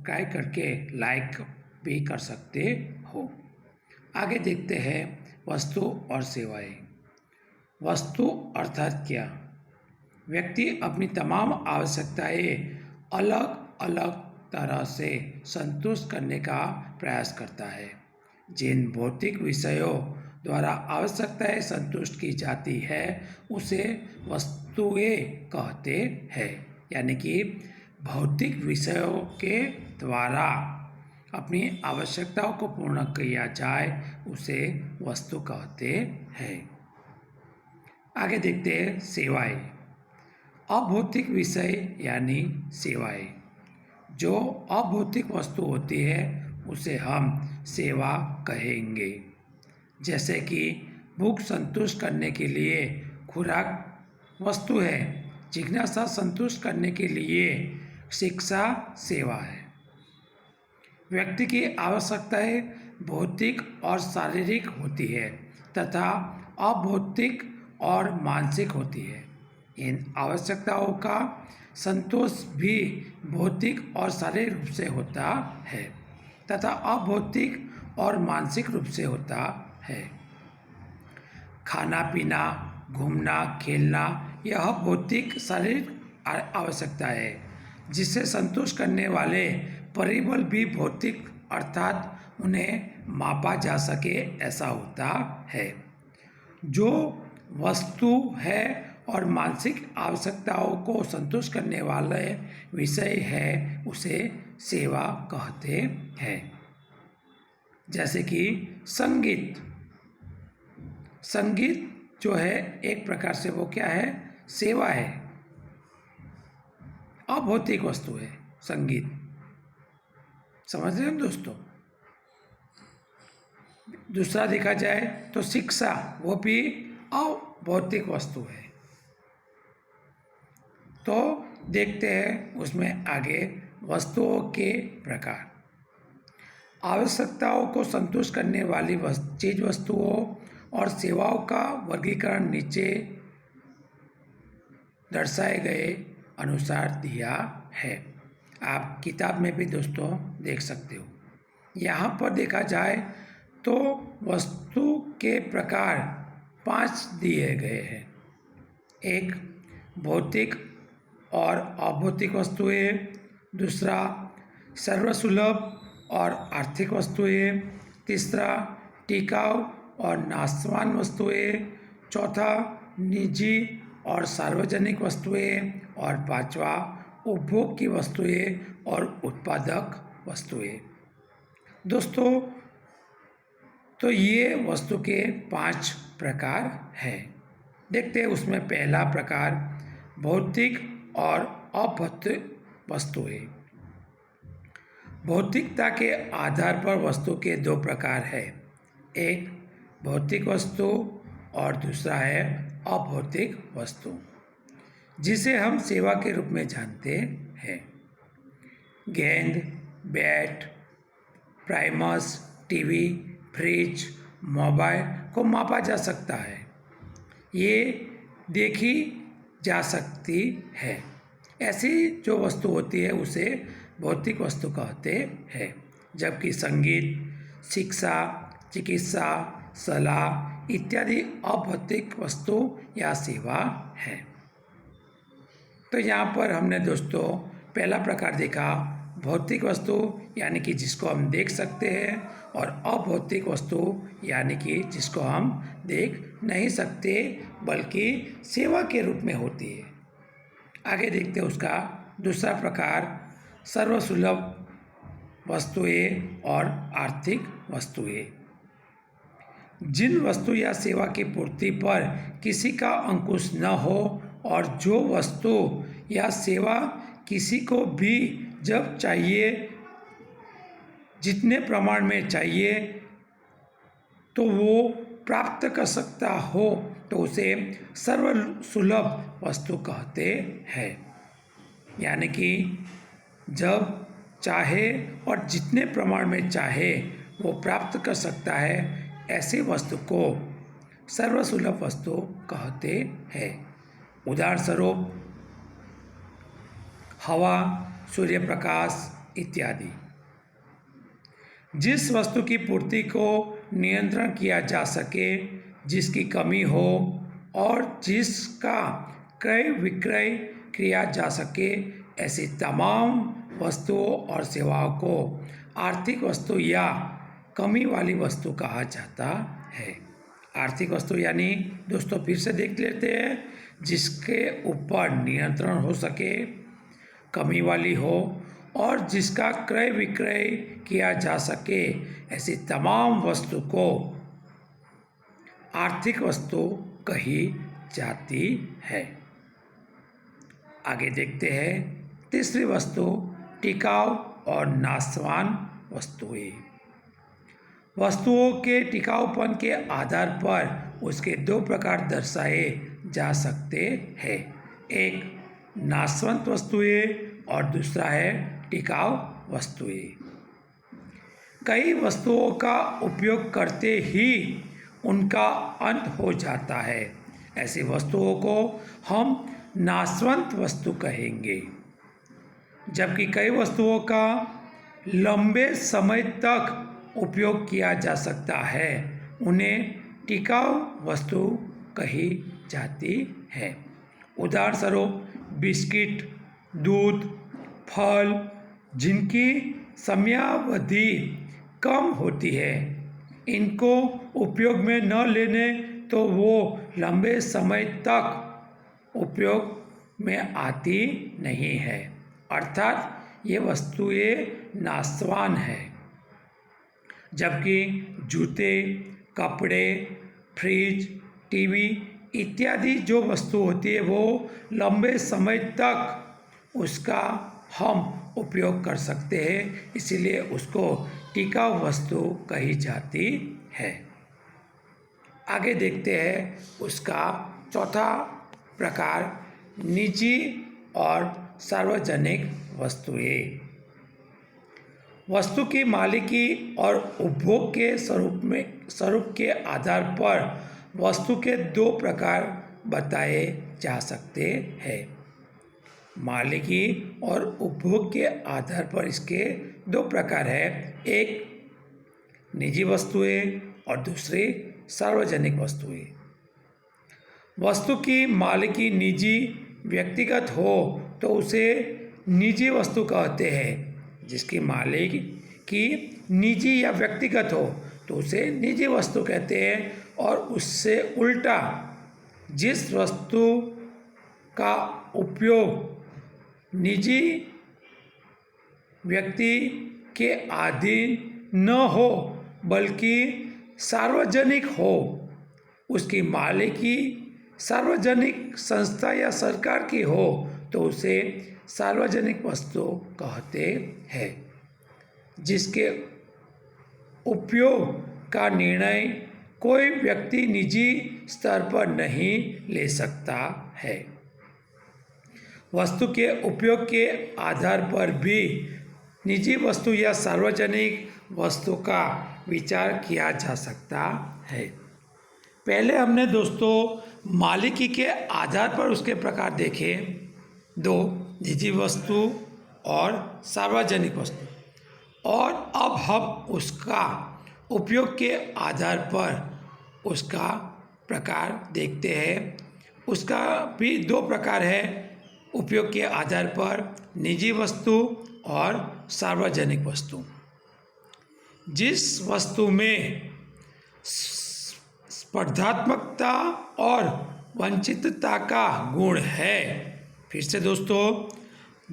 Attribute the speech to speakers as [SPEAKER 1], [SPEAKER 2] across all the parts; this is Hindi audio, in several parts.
[SPEAKER 1] सब्सक्राइब करके लाइक भी कर सकते हो। आगे देखते हैं वस्तु और सेवाएं। वस्तु अर्थात क्या? व्यक्ति अपनी तमाम आवश्यकताएं अलग अलग तरह से संतुष्ट करने का प्रयास करता है। जिन भौतिक विषयों द्वारा आवश्यकताएं संतुष्ट की जाती है उसे वस्तुएं कहते हैं। यानी कि भौतिक विषयों के द्वारा अपनी आवश्यकताओं को पूर्ण किया जाए उसे वस्तु कहते हैं। आगे देखते हैं सेवाएं। अभौतिक विषय यानी सेवाएं। जो अभौतिक वस्तु होती है उसे हम सेवा कहेंगे। जैसे कि भूख संतुष्ट करने के लिए खुराक वस्तु है, जिज्ञासा संतुष्ट करने के लिए शिक्षा सेवा है। व्यक्ति की आवश्यकताएं भौतिक और शारीरिक होती है तथा अभौतिक और मानसिक होती है। इन आवश्यकताओं का संतोष भी भौतिक और शारीरिक रूप से होता है तथा अभौतिक और मानसिक रूप से होता है। खाना पीना, घूमना, खेलना यह भौतिक शारीरिक आवश्यकता है। जिसे संतुष्ट करने वाले परिबल भी भौतिक अर्थात उन्हें मापा जा सके ऐसा होता है। जो वस्तु है और मानसिक आवश्यकताओं को संतुष्ट करने वाले विषय है उसे सेवा कहते हैं। जैसे कि संगीत। संगीत जो है एक प्रकार से वो क्या है? सेवा है, अभौतिक वस्तु है संगीत। समझ रहे हैं दोस्तों? दूसरा देखा जाए तो शिक्षा, वो भी अभौतिक वस्तु है। तो देखते हैं उसमें आगे वस्तुओं के प्रकार। आवश्यकताओं को संतुष्ट करने वाली चीज वस्तुओं और सेवाओं का वर्गीकरण नीचे दर्शाए गए अनुसार दिया है। आप किताब में भी दोस्तों देख सकते हो। यहाँ पर देखा जाए तो वस्तु के प्रकार 5 दिए गए हैं। एक, भौतिक और अभौतिक वस्तुएं। दूसरा, सर्वसुलभ और आर्थिक वस्तुएं। तीसरा, टिकाऊ और नाशवान वस्तुएं। चौथा, निजी और सार्वजनिक वस्तुएं। और पांचवा, उपभोग की वस्तुएं और उत्पादक वस्तुएं। दोस्तों, तो ये वस्तु के 5 प्रकार हैं। देखते हैं उसमें पहला प्रकार भौतिक और अभौतिक वस्तुएं। भौतिकता के आधार पर वस्तु के 2 प्रकार हैं। एक भौतिक वस्तु और दूसरा है अभौतिक वस्तु, जिसे हम सेवा के रूप में जानते हैं। गेंद, bat, Primus, TV, fridge, mobile को मापा जा सकता है, ये देखी जा सकती है। ऐसी जो वस्तु होती है उसे भौतिक वस्तु कहते हैं। जबकि संगीत, शिक्षा, चिकित्सा, सलाह इत्यादि अभौतिक वस्तु या सेवा है। तो यहाँ पर हमने दोस्तों पहला प्रकार देखा भौतिक वस्तु यानी कि जिसको हम देख सकते हैं, और अभौतिक वस्तु यानी कि जिसको हम देख नहीं सकते बल्कि सेवा के रूप में होती है। आगे देखते हैं उसका दूसरा प्रकार सर्वसुलभ वस्तुएं और आर्थिक वस्तुएं। जिन वस्तु या सेवा की पूर्ति पर किसी का अंकुश न हो और जो वस्तु या सेवा किसी को भी जब चाहिए, जितने प्रमाण में चाहिए तो वो प्राप्त कर सकता हो, तो उसे सर्वसुलभ वस्तु कहते हैं। यानी कि जब चाहे और जितने प्रमाण में चाहे वो प्राप्त कर सकता है, ऐसी वस्तु को सर्वसुलभ वस्तु कहते हैं। उदाहरण स्वरूप हवा, सूर्य प्रकाश, इत्यादि। जिस वस्तु की पूर्ति को नियंत्रण किया जा सके, जिसकी कमी हो और जिसका क्रय विक्रय किया जा सके, ऐसी तमाम वस्तुओं और सेवाओं को आर्थिक वस्तु या कमी वाली वस्तु कहा जाता है। आर्थिक वस्तु यानी दोस्तों फिर से देख लेते हैं, जिसके ऊपर नियंत्रण हो सके, कमी वाली हो और जिसका क्रय विक्रय किया जा सके, ऐसी तमाम वस्तु को आर्थिक वस्तु कही जाती है। आगे देखते हैं तीसरी वस्तु, टिकाऊ और नाशवान वस्तुएं। वस्तुओं के टिकाऊपन के आधार पर उसके दो प्रकार दर्शाए जा सकते हैं, एक नाशवंत वस्तुएं और दूसरा है टिकाऊ वस्तुएं। कई वस्तुओं का उपयोग करते ही उनका अंत हो जाता है, ऐसी वस्तुओं को हम नाशवंत वस्तु कहेंगे। जबकि कई वस्तुओं का लंबे समय तक उपयोग किया जा सकता है, उन्हें टिकाऊ वस्तु कही जाती है। उदाहरण स्वरूप बिस्किट, दूध, फल, जिनकी समयावधि कम होती है, इनको उपयोग में न लेने तो वो लंबे समय तक उपयोग में आती नहीं है, अर्थात ये वस्तुएं नाशवान है। जबकि जूते, कपड़े, फ्रिज, टीवी इत्यादि जो वस्तु होती है वो लंबे समय तक उसका हम उपयोग कर सकते हैं, इसीलिए उसको टिकाऊ वस्तु कही जाती है। आगे देखते हैं उसका चौथा प्रकार, निजी और सार्वजनिक वस्तुएं। वस्तु की मालिकी और उपभोग के स्वरूप के आधार पर वस्तु के दो प्रकार बताए जा सकते हैं। मालिकी और उपभोग के आधार पर इसके दो प्रकार है, एक निजी वस्तुएं और दूसरी सार्वजनिक वस्तुएं। वस्तु की मालिकी निजी व्यक्तिगत हो तो उसे निजी वस्तु कहते हैं, जिसकी मालिकी निजी या व्यक्तिगत हो तो उसे निजी वस्तु कहते हैं। और उससे उल्टा जिस वस्तु का उपयोग निजी व्यक्ति के अधीन न हो बल्कि सार्वजनिक हो, उसकी मालिकी सार्वजनिक संस्था या सरकार की हो तो उसे सार्वजनिक वस्तु कहते हैं। जिसके उपयोग का निर्णय कोई व्यक्ति निजी स्तर पर नहीं ले सकता है। वस्तु के उपयोग के आधार पर भी निजी वस्तु या सार्वजनिक वस्तु का विचार किया जा सकता है। पहले हमने दोस्तों मालिकी के आधार पर उसके प्रकार देखे, दो, निजी वस्तु और सार्वजनिक वस्तु, और अब हम उसका उपयोग के आधार पर उसका प्रकार देखते हैं। उसका भी दो प्रकार है, उपयोग के आधार पर निजी वस्तु और सार्वजनिक वस्तु। जिस वस्तु में स्पर्धात्मकता और वंचितता का गुण है, फिर से दोस्तों,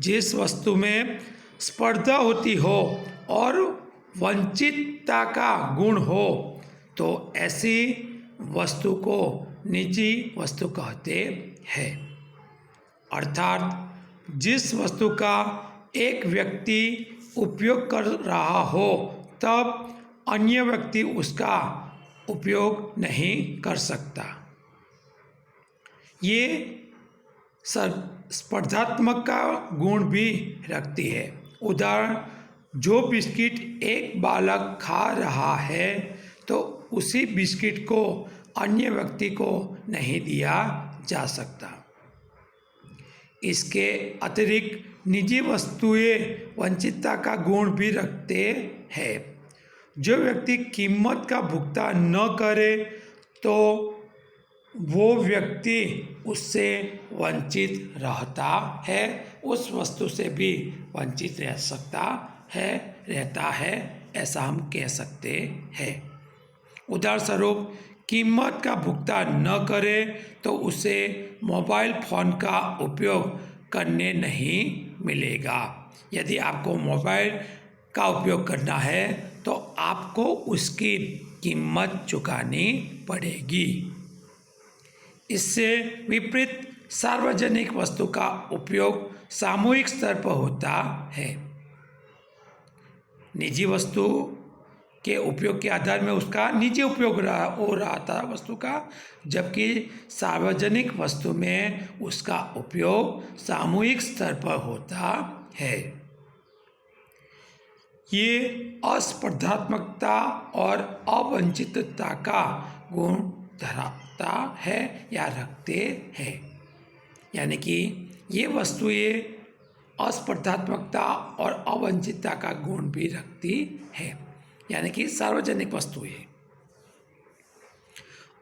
[SPEAKER 1] जिस वस्तु में स्पर्धा होती हो और वंचितता का गुण हो तो ऐसी वस्तु को निजी वस्तु कहते हैं। अर्थात जिस वस्तु का एक व्यक्ति उपयोग कर रहा हो तब अन्य व्यक्ति उसका उपयोग नहीं कर सकता। ये स्पर्धात्मक का गुण भी रखती है। उदाहरण, जो बिस्किट एक बालक खा रहा है तो उसी बिस्किट को अन्य व्यक्ति को नहीं दिया जा सकता। इसके अतिरिक्त निजी वस्तुएं वंचितता का गुण भी रखते हैं। जो व्यक्ति कीमत का भुगतान न करे तो वो व्यक्ति उससे वंचित रहता है, उस वस्तु से भी वंचित रह सकता है, रहता है, ऐसा हम कह सकते हैं। उदाहरणस्वरूप कीमत का भुगतान न करे तो उसे मोबाइल फ़ोन का उपयोग करने नहीं मिलेगा। यदि आपको मोबाइल का उपयोग करना है तो आपको उसकी कीमत चुकानी पड़ेगी। इससे विपरीत सार्वजनिक वस्तु का उपयोग सामूहिक स्तर पर होता है। निजी वस्तु के उपयोग के आधार में उसका निजी उपयोग हो रहा था वस्तु का, जबकि सार्वजनिक वस्तु में उसका उपयोग सामूहिक स्तर पर होता है। ये अस्पर्धात्मकता और अवंचितता का गुण धराता है या रखते हैं। यानी कि ये वस्तुएं अस्पर्धात्मकता और अवंचितता का गुण भी रखती है, यानी कि सार्वजनिक वस्तुएं।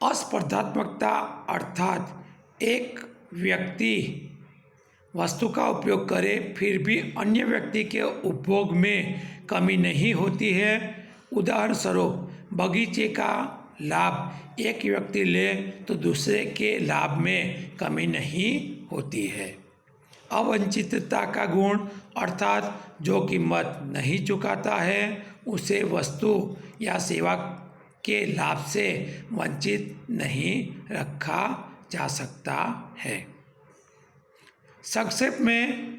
[SPEAKER 1] अस्पर्धात्मकता अर्थात एक व्यक्ति वस्तु का उपयोग करे फिर भी अन्य व्यक्ति के उपभोग में कमी नहीं होती है। उदाहरण स्वरूप बगीचे का लाभ एक व्यक्ति ले तो दूसरे के लाभ में कमी नहीं होती है। अवंचितता का गुण अर्थात जो कीमत नहीं चुकाता है उसे वस्तु या सेवा के लाभ से वंचित नहीं रखा जा सकता है। संक्षेप में,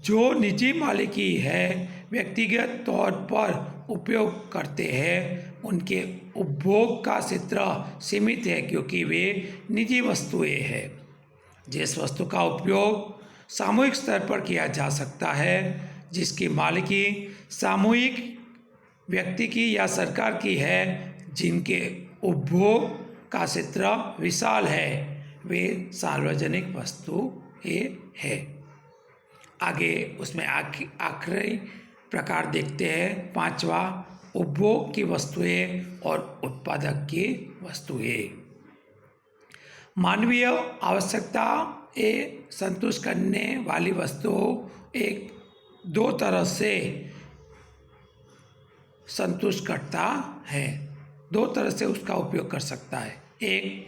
[SPEAKER 1] जो निजी मालिकी है व्यक्तिगत तौर पर उपयोग करते हैं उनके उपभोग का क्षेत्र सीमित है क्योंकि वे निजी वस्तुएं हैं। जिस वस्तु का उपयोग सामूहिक स्तर पर किया जा सकता है, जिसकी मालिकी सामूहिक व्यक्ति की या सरकार की है, जिनके उपभोग का क्षेत्र विशाल है, वे सार्वजनिक वस्तु है। आगे उसमें आखिरी प्रकार देखते हैं, पांचवा, उपभोग की वस्तुएं और उत्पादक की वस्तुएं। मानवीय आवश्यकता संतुष्ट करने वाली वस्तुओं एक दो तरह से संतुष्ट करता है, दो तरह से उसका उपयोग कर सकता है। एक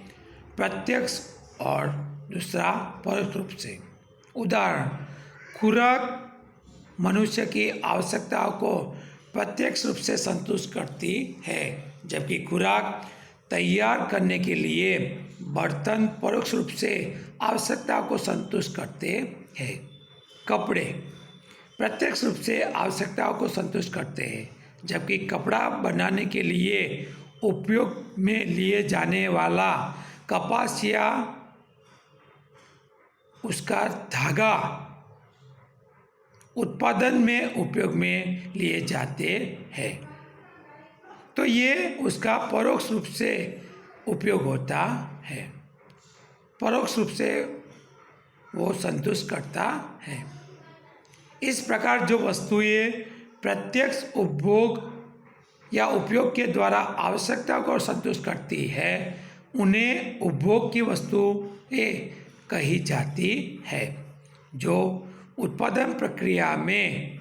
[SPEAKER 1] प्रत्यक्ष और दूसरा परोक्ष रूप से। उदाहरण, खुराक मनुष्य की आवश्यकताओं को प्रत्यक्ष रूप से संतुष्ट करती है, जबकि खुराक तैयार करने के लिए बर्तन परोक्ष रूप से आवश्यकताओं को संतुष्ट करते हैं। कपड़े प्रत्यक्ष रूप से आवश्यकताओं को संतुष्ट करते हैं, जबकि कपड़ा बनाने के लिए उपयोग में लिए जाने वाला कपास या उसका धागा उत्पादन में उपयोग में लिए जाते हैं। तो ये उसका परोक्ष रूप से उपयोग होता है, परोक्ष रूप से वो संतुष्ट करता है। इस प्रकार जो वस्तुएं प्रत्यक्ष उपभोग या उपयोग के द्वारा आवश्यकता को संतुष्ट करती है उन्हें उपभोग की वस्तुएं कही जाती है। जो उत्पादन प्रक्रिया में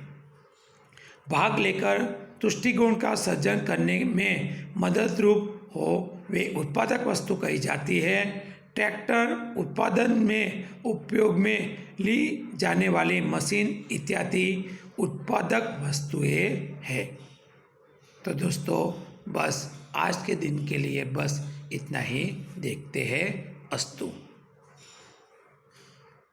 [SPEAKER 1] भाग लेकर तुष्टिगुण का सृजन करने में मदद रूप हो वे उत्पादक वस्तु कही जाती है। ट्रैक्टर उत्पादन में उपयोग में ली जाने वाली मशीन इत्यादि उत्पादक वस्तुएं हैं। तो दोस्तों, बस आज के दिन के लिए बस इतना ही देखते हैं। अस्तु।